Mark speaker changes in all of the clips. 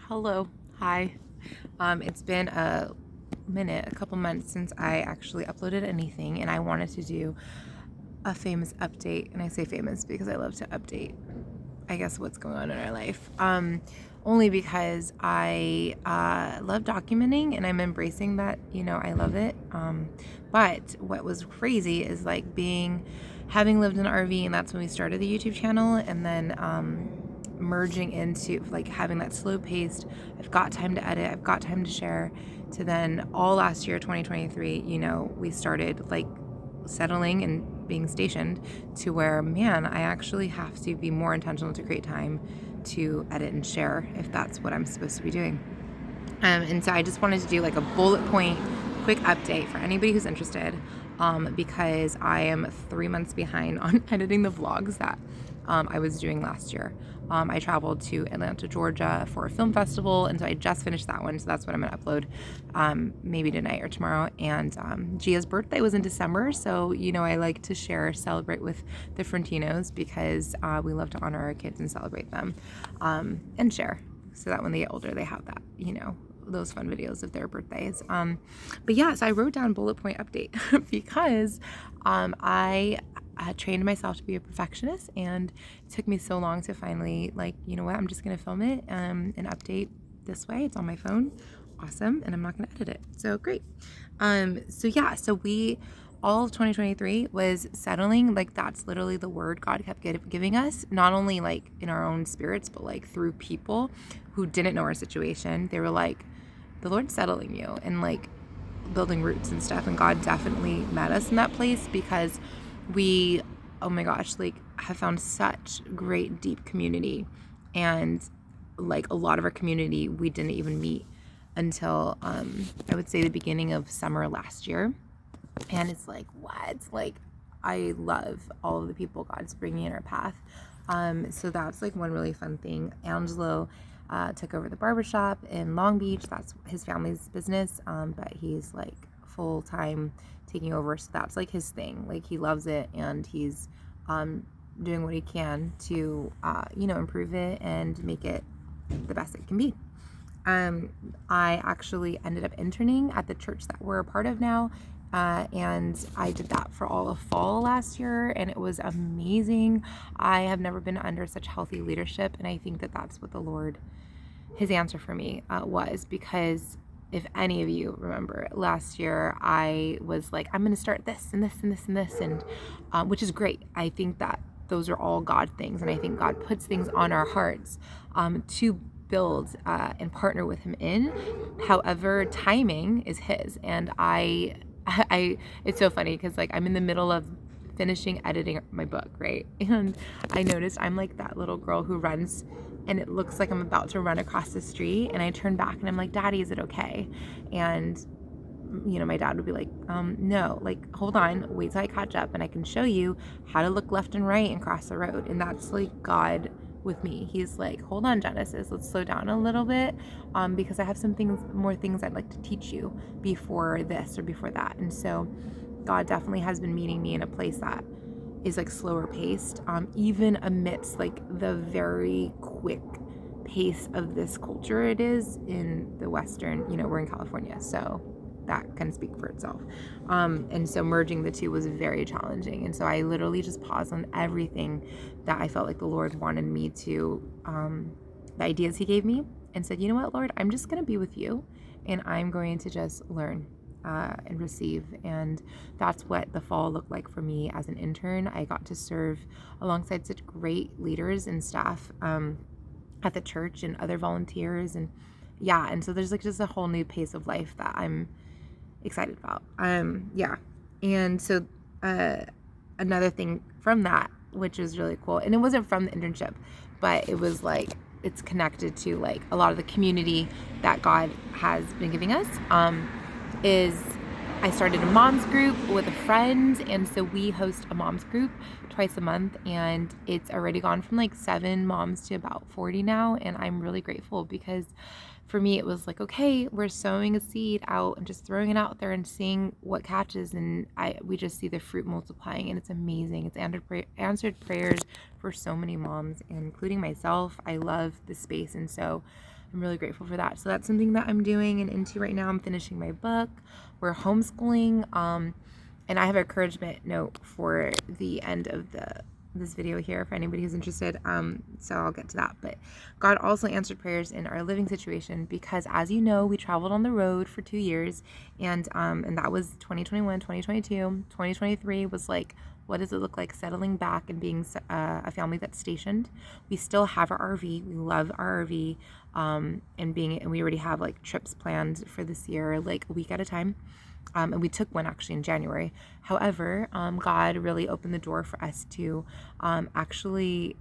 Speaker 1: Hello. Hi. It's been a couple months since I actually uploaded anything, and I wanted to do a famous update. And I say famous because I love to update, I guess, what's going on in our life. Only because I love documenting and I'm embracing that, I love it. But what was crazy is having lived in an RV, and that's when we started the YouTube channel, and then merging into like having that slow paced, I've got time to edit, I've got time to share, to then all last year, 2023, we started like settling and being stationed to where, man, I actually have to be more intentional to create time to edit and share if that's what I'm supposed to be doing. And so I just wanted to do like a bullet point quick update for anybody who's interested, because I am 3 months behind on editing the vlogs that I was doing last year. I traveled to Atlanta, Georgia for a film festival, and so I just finished that one, so that's what I'm gonna upload maybe tonight or tomorrow. And Gia's birthday was in December, so I like to celebrate with the Frontinos, because we love to honor our kids and celebrate them, and share, so that when they get older they have that, those fun videos of their birthdays. But yeah, so I wrote down bullet point update because I trained myself to be a perfectionist, and it took me so long to finally, like, you know what, I'm just gonna film it and update this way. It's on my phone, awesome, and I'm not gonna edit it. So great. So yeah, so we all of 2023 was settling. Like, that's literally the word God kept giving us, not only like in our own spirits, but like through people who didn't know our situation. They were like, the Lord's settling you, and like building roots and stuff. And God definitely met us in that place, because we, oh my gosh, like have found such great deep community. And like a lot of our community we didn't even meet until I would say the beginning of summer last year. And it's like, what? Like, I love all of the people God's bringing in our path. So that's like one really fun thing. Angelo took over the barbershop in Long Beach. That's his family's business, but he's like full time taking over. So that's like his thing. Like, he loves it, and he's doing what he can to improve it and make it the best it can be. I actually ended up interning at the church that we're a part of now. And I did that for all of fall last year, and it was amazing. I have never been under such healthy leadership, and I think that that's what the Lord, his answer for me was, because if any of you remember last year, I was like, I'm going to start this and this and this and this, and which is great. I think that those are all God things, and I think God puts things on our hearts to build and partner with him in. However, timing is his, and it's so funny because like I'm in the middle of finishing editing my book, right? And I noticed I'm like that little girl who runs, and it looks like I'm about to run across the street, and I turn back and I'm like, Daddy, is it okay? And my dad would be like, no, like, hold on, wait till I catch up and I can show you how to look left and right and cross the road. And that's like God with me. He's like, hold on, Genesis, let's slow down a little bit, because I have more things I'd like to teach you before this or before that. And so God definitely has been meeting me in a place that is like slower paced, even amidst like the very quick pace of this culture it is in the Western, we're in California, so that can speak for itself. And so merging the two was very challenging. And so I literally just paused on everything that I felt like the Lord wanted me to, the ideas he gave me, and said, you know what, Lord, I'm just going to be with you, and I'm going to just learn and receive. And that's what the fall looked like for me as an intern. I got to serve alongside such great leaders and staff at the church, and other volunteers, and yeah, and so there's like just a whole new pace of life that I'm excited about. Yeah. And so another thing from that, which is really cool, and it wasn't from the internship, but it was like, it's connected to like a lot of the community that God has been giving us, is I started a mom's group with a friend, and so we host a mom's group twice a month, and it's already gone from like 7 moms to about 40 now, and I'm really grateful, because for me it was like, okay, we're sowing a seed out and just throwing it out there and seeing what catches, and we just see the fruit multiplying, and it's amazing. It's answered prayers for so many moms, including myself. I love the space, and so I'm really grateful for that. So that's something that I'm doing and into right now. I'm finishing my book. We're homeschooling. And I have an encouragement note for the end of this video here for anybody who's interested. So I'll get to that. But God also answered prayers in our living situation because, as you know, we traveled on the road for 2 years, and that was 2021, 2022. 2023 was like, what does it look like settling back and being a family that's stationed? We still have our RV. We love our RV, and we already have like trips planned for this year, like a week at a time. And we took one actually in January. However, God really opened the door for us to actually,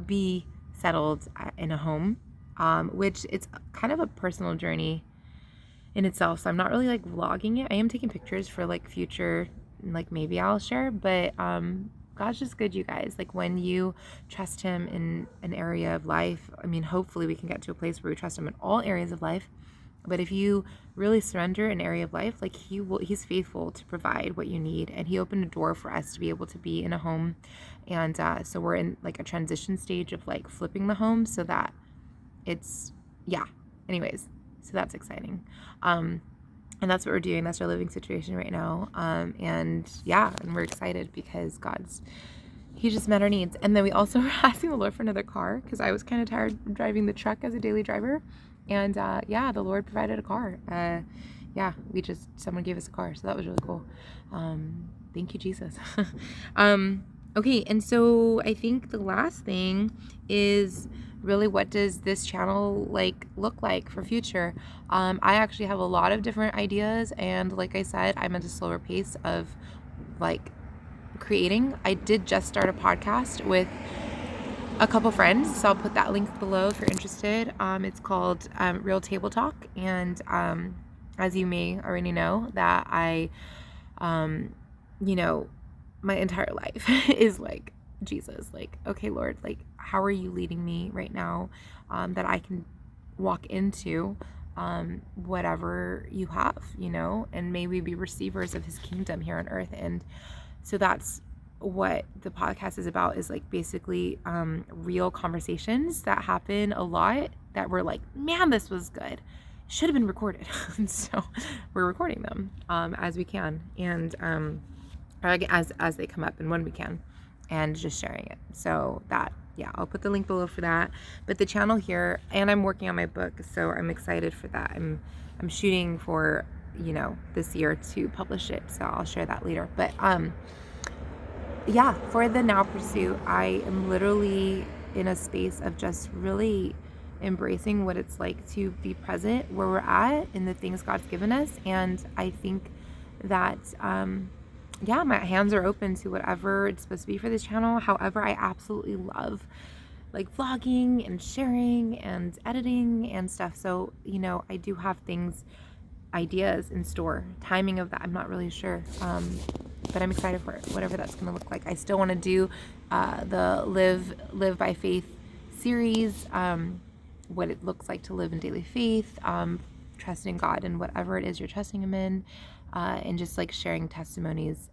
Speaker 1: be settled in a home, which it's kind of a personal journey in itself. So I'm not really like vlogging it. I am taking pictures for like future, like maybe I'll share, but God's just good, you guys. Like when you trust him in an area of life, I mean, hopefully we can get to a place where we trust him in all areas of life. But if you really surrender an area of life, like he's faithful to provide what you need. And he opened a door for us to be able to be in a home. And so we're in like a transition stage of like flipping the home so that it's, anyways, so that's exciting. And that's what we're doing. That's our living situation right now. And we're excited because he just met our needs. And then we also were asking the Lord for another car because I was kind of tired of driving the truck as a daily driver. And the Lord provided a car. Someone gave us a car. So that was really cool. Thank you, Jesus. Okay, and so I think the last thing is really, what does this channel look like for future? I actually have a lot of different ideas, and like I said, I'm at a slower pace of creating. I did just start a podcast with a couple friends, so I'll put that link below if you're interested. It's called Real Table Talk, and as you may already know, that I my entire life is like, Jesus, like, okay, Lord, like, how are you leading me right now, that I can walk into whatever you have, and may we be receivers of his kingdom here on earth. And so that's what the podcast is about, is like basically real conversations that happen a lot that we're like, man, this was good, should have been recorded. And so we're recording them as we can, and as they come up and when we can, and just sharing it. So that, I'll put the link below for that. But the channel here, and I'm working on my book, so I'm excited for that. I'm shooting for this year to publish it, so I'll share that later. But for the Now Pursuit, I am literally in a space of just really embracing what it's like to be present where we're at in the things God's given us. And I think that my hands are open to whatever it's supposed to be for this channel. However, I absolutely love like vlogging and sharing and editing and stuff. So, I do have ideas in store. Timing of that, I'm not really sure. But I'm excited for it, whatever that's going to look like. I still want to do the Live by Faith series, what it looks like to live in daily faith, trusting God in whatever it is you're trusting him in, and just like sharing testimonies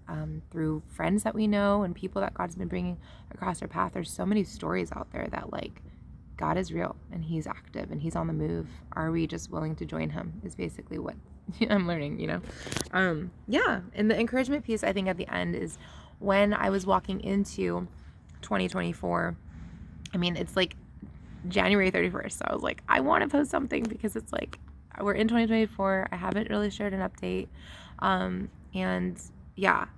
Speaker 1: through friends that we know and people that God's been bringing across our path. There's so many stories out there that like God is real and he's active and he's on the move. Are we just willing to join him is basically what I'm learning, And the encouragement piece, I think at the end, is when I was walking into 2024, I mean, it's like January 31st. So I was like, I want to post something because it's like, we're in 2024. I haven't really shared an update.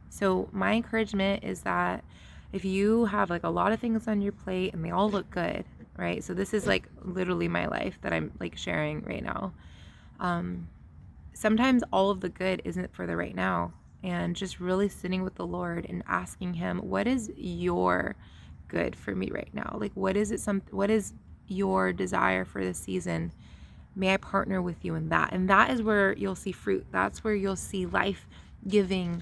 Speaker 1: So my encouragement is that if you have like a lot of things on your plate and they all look good, right? So this is like literally my life that I'm like sharing right now. Sometimes all of the good isn't for the right now, and just really sitting with the Lord and asking him, what is your good for me right now? Like, what is your desire for this season? May I partner with you in that? And that is where you'll see fruit. That's where you'll see life giving,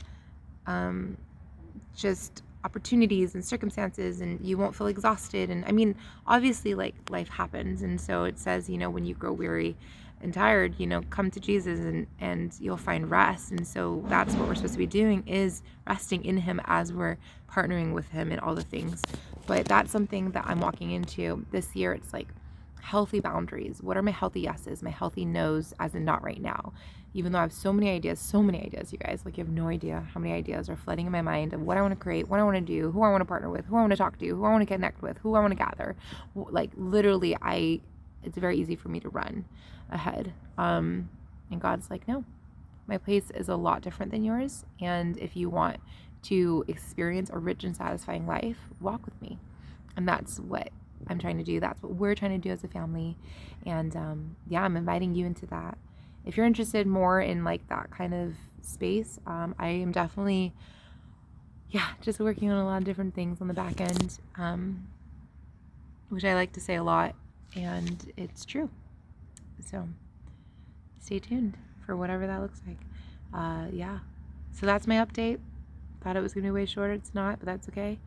Speaker 1: just opportunities and circumstances, and you won't feel exhausted. And I mean, obviously like life happens. And so it says, when you grow weary and tired, come to Jesus and you'll find rest. And so that's what we're supposed to be doing, is resting in him as we're partnering with him in all the things. But that's something that I'm walking into this year. It's like healthy boundaries? What are my healthy yeses, my healthy nos, as in not right now? Even though I have so many ideas, you guys, like you have no idea how many ideas are flooding in my mind of what I want to create, what I want to do, who I want to partner with, who I want to talk to, who I want to connect with, who I want to gather. Like literally, it's very easy for me to run ahead. And God's like, no, my place is a lot different than yours. And if you want to experience a rich and satisfying life, walk with me. And that's what I'm trying to do. That's what we're trying to do as a family. And yeah, I'm inviting you into that. If you're interested more in like that kind of space, I am definitely, just working on a lot of different things on the back end, which I like to say a lot, and it's true. So stay tuned for whatever that looks like. So that's my update. Thought it was gonna be way shorter. It's not, but that's okay.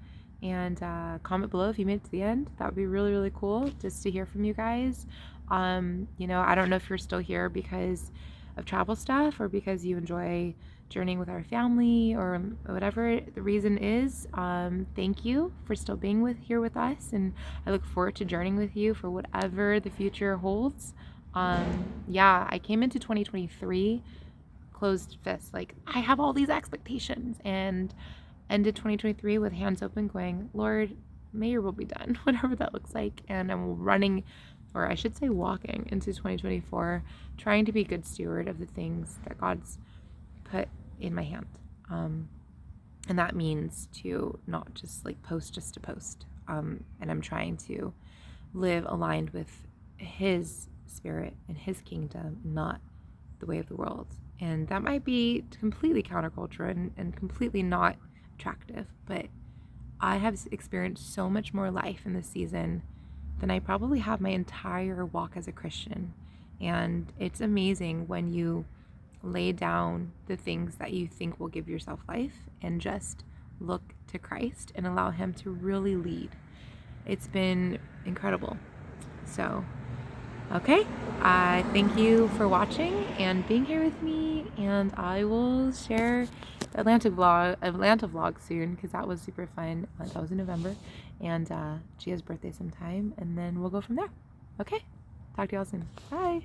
Speaker 1: And comment below if you made it to the end. That would be really, really cool just to hear from you guys. I don't know if you're still here because of travel stuff or because you enjoy journeying with our family or whatever the reason is. Thank you for still being here with us, and I look forward to journeying with you for whatever the future holds. I came into 2023 closed fists. Like, I have all these expectations, and ended 2023 with hands open going, Lord, may your will be done, whatever that looks like. And I'm running, or I should say walking into 2024, trying to be a good steward of the things that God's put in my hand. And that means to not just like post just to post. And I'm trying to live aligned with His spirit and His kingdom, not the way of the world. And that might be completely counterculture and completely not attractive, but I have experienced so much more life in this season than I probably have my entire walk as a Christian. And it's amazing when you lay down the things that you think will give yourself life and just look to Christ and allow Him to really lead. It's been incredible. So okay, I thank you for watching and being here with me, and I will share the Atlanta vlog soon because that was super fun. That was in November, and Gia's birthday sometime, and then we'll go from there. Okay, talk to y'all soon. Bye.